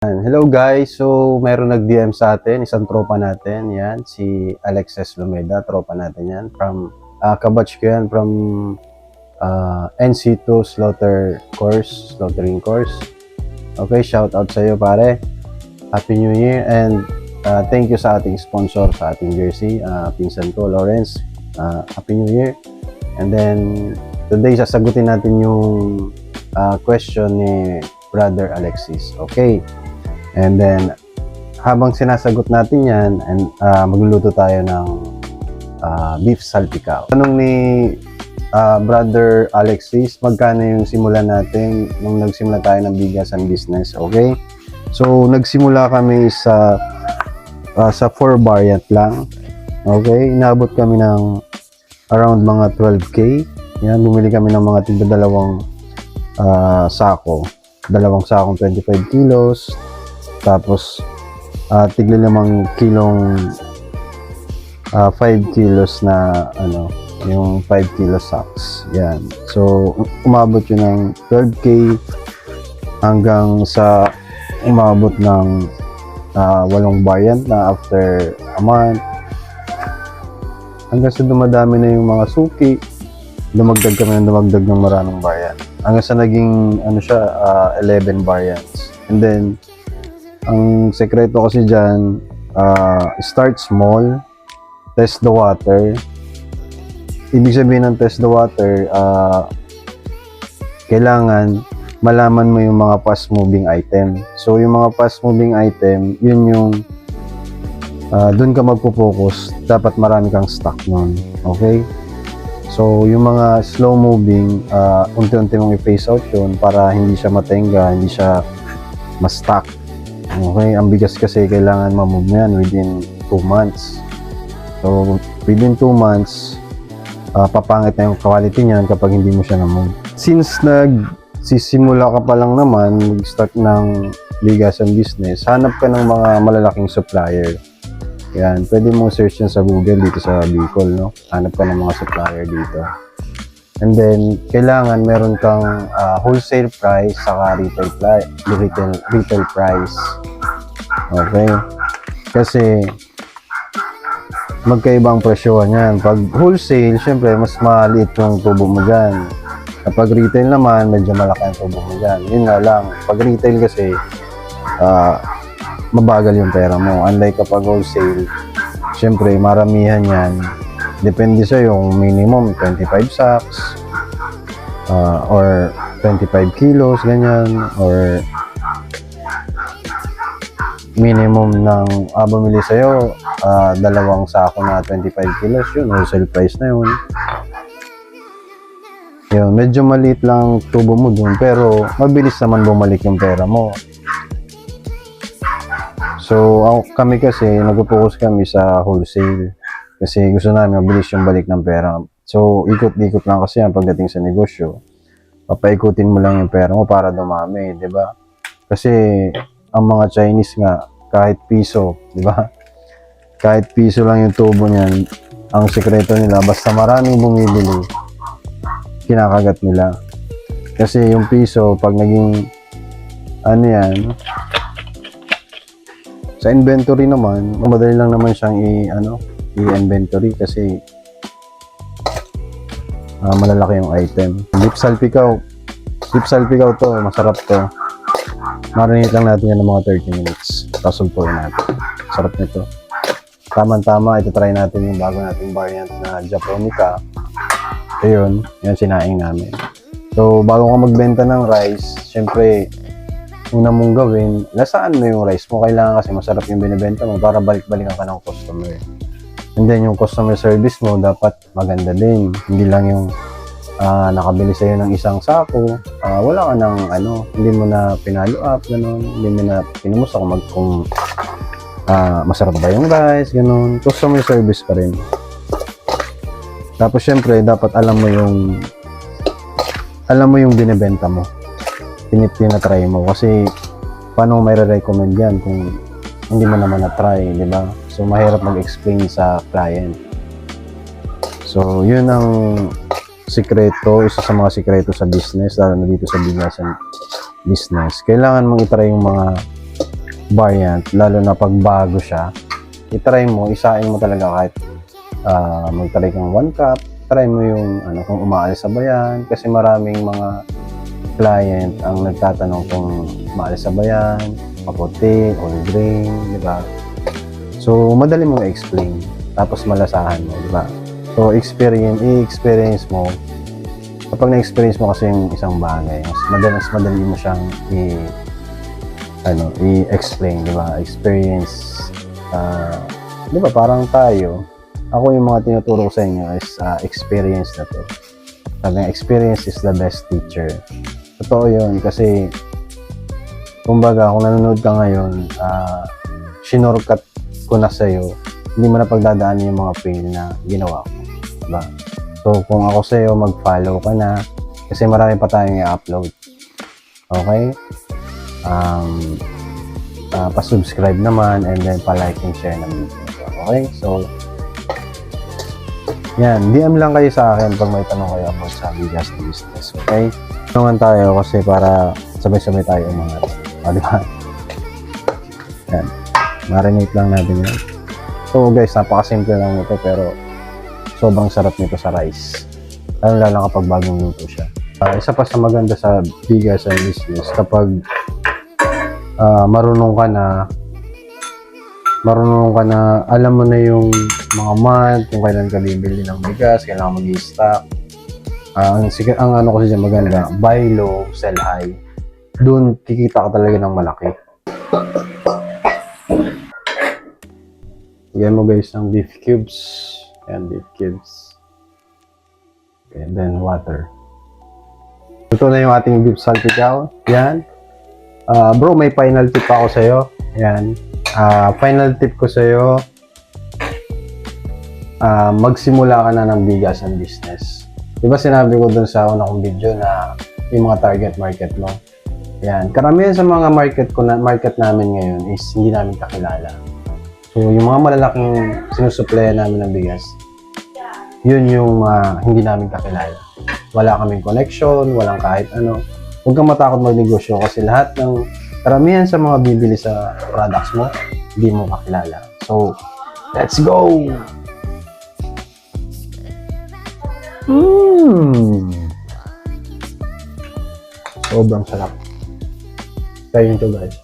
Hello guys, so meron nag-DM sa atin, isang tropa natin, yan, si Alexis Lumeda, tropa natin yan, from, kabatch ko yan, from NC2 Slaughtering Course. Okay, shout out sa iyo pare, Happy New Year, and thank you sa ating sponsor, sa ating jersey, pinsan ko, Lawrence, Happy New Year. And then, today sasagutin natin yung question ni Brother Alexis, okay? And then, habang sinasagot natin yan, and magluluto tayo ng beef salpicao. Tanong ni Brother Alexis, magkano yung simulan natin nung nagsimula tayo ng bigasan business, okay? So, nagsimula kami sa 4 variant lang, okay? Inabot kami ng around mga 12K. Yan, bumili kami ng mga tigda-dalawang sako. Dalawang sakong 25 kilos. Tapos, tigli lamang kilong 5 kilos na, yung 5 kilo sacks. Yan. So, umabot yun ng 12K hanggang sa umabot ng 8 variant na after a month. Hanggang sa dumadami na yung mga suki, dumagdag kami ng maraming variant. Hanggang sa naging, 11 variants. And then, ang sekreto kasi dyan, start small, test the water. Ibig sabihin ng test the water, kailangan malaman mo yung mga fast moving item. So yung mga fast moving item, yun yung dun ka magpo-focus, dapat marami kang stock nun. Okay? So yung mga slow moving, unti-unti mong i-phase out yun para hindi siya matenga, hindi siya ma-stock. Okay, ang bigas kasi kailangan ma-move yan within 2 months. So, within 2 months, papangit na yung quality niyan kapag hindi mo siya na-move. Since nagsisimula ka pa lang naman, mag-start ng bigasan business, hanap ka ng mga malalaking supplier. Yan, pwede mo search yan sa Google dito sa Bicol, no? Hanap ka ng mga supplier dito. And then, kailangan meron kang wholesale price saka retail price. Okay? Kasi, magkaibang presyohan yan. Pag wholesale, syempre, mas maliit yung tubo mo dyan. Kapag retail naman, medyo malaki ang tubo mo dyan. Yun nga lang. Pag retail kasi, mabagal yung pera mo. Unlike kapag wholesale, syempre, maramihan yan. Depende sa yung minimum 25 sacks or 25 kilos, ganyan, or minimum ng bumili sa'yo, 2 sako na 25 kilos, yun, wholesale price na yun. Yun, medyo maliit lang tubo mo dun, pero mabilis naman bumalik yung pera mo. So, kami kasi, nag-focus kami sa wholesale. Kasi gusto namin mabilis yung balik ng pera. So, ikot-ikot lang kasi yan pagdating sa negosyo. Papaikutin mo lang yung pera mo para dumami, di ba? Kasi, ang mga Chinese nga, kahit piso, di ba? Kahit piso lang yung tubo niyan, ang sekreto nila, basta maraming bumibili, kinakagat nila. Kasi yung piso, pag naging, sa inventory naman, madali lang naman siyang i-inventory kasi malalaki yung item. Beef salpicao to, masarap to. Marinate lang natin yan ng mga 30 minutes. Kasulpuin natin. Sarap nito. Tama-tama, ito try natin yung bago nating variant na Japonica. Ayun, yan sinaing namin. So, bago ka magbenta ng rice, syempre, una mong gawin, lasaan mo yung rice mo. Kailangan kasi masarap yung binibenta mo para balik-balikan ka ng customer. And then yung customer service mo dapat maganda din. Hindi lang yung nakabili sa'yo ng isang sako, wala ka ng hindi mo na pinalo up, gano'n. Hindi mo na pinumusta kung masarap ba yung rice, gano'n. Customer service pa rin. Tapos syempre dapat alam mo yung binibenta mo. Tinatry mo kasi paano may re-recommend yan kung hindi mo naman na-try, di ba? So mahirap mag-explain sa client. So yun ang sikreto, isa sa mga sikreto sa business, lalo na dito sa bigasan business. Kailangan mong itry yung mga variant, lalo na pag bago siya, itry mo, isain mo talaga kahit magtry kang 1 cup, try mo yung kung umaalis sa bayan, kasi maraming mga client ang nagtatanong kung umaalis sa bayan, maputi, whole grain, di ba? So, madali mo explain, tapos malasahan mo, di ba? So, i-experience mo. Kapag na-experience mo kasi yung isang bagay, mas madali mo siyang i-explain, di ba? Experience, di ba, parang tayo, ako yung mga tinuturo ko sa inyo is experience na to. Sabi nga, experience is the best teacher. Totoo yun, kasi kumbaga, kung nanonood ka ngayon, shinortcut ko na sa'yo, hindi mo na pagdadaan yung mga fail na ginawa ko. Diba? So, kung ako sa'yo, mag-follow ka na, kasi marami pa tayong i-upload. Okay? Pa-subscribe naman, and then pa-like and share ng video. Okay? So, yan. DM lang kayo sa akin pag may tanong kayo about sa bigas na business. Okay? Tanungan tayo kasi para sabay-sabay tayo umangat. Diba? Yan. Marinate lang natin yan. So guys, napakasimple lang nito pero sobrang sarap nito sa rice. Lalo kapag bagong luto siya. Isa pa sa maganda sa bigas and business, kapag marunong ka na, alam mo na yung mga month, kung kailan ka bibili ng bigas, kailangan mag-i-stock. Ang ano kasi dyan maganda, buy low, sell high. Doon kikita ka talaga ng malaki. Lagyan mo guys ng beef cubes. Ayan, beef cubes. Okay, then water. Ito na yung ating beef salpicao. Yan. Bro, may final tip ako sa'yo. Yan. Final tip ko sa'yo, magsimula ka na ng bigas and business. Diba sinabi ko dun sa una kong video na yung mga target market mo? Yan. Karamihan sa mga market namin ngayon is hindi namin kakilala. So, yung mga malalaking sinusupply namin ng bigas, yun yung hindi namin kakilala. Wala kaming connection, walang kahit ano. Huwag kang matakot magnegosyo kasi karamihan sa mga bibili sa products mo, hindi mo kakilala. So, let's go! Sobrang sarap. Try nyo to guys.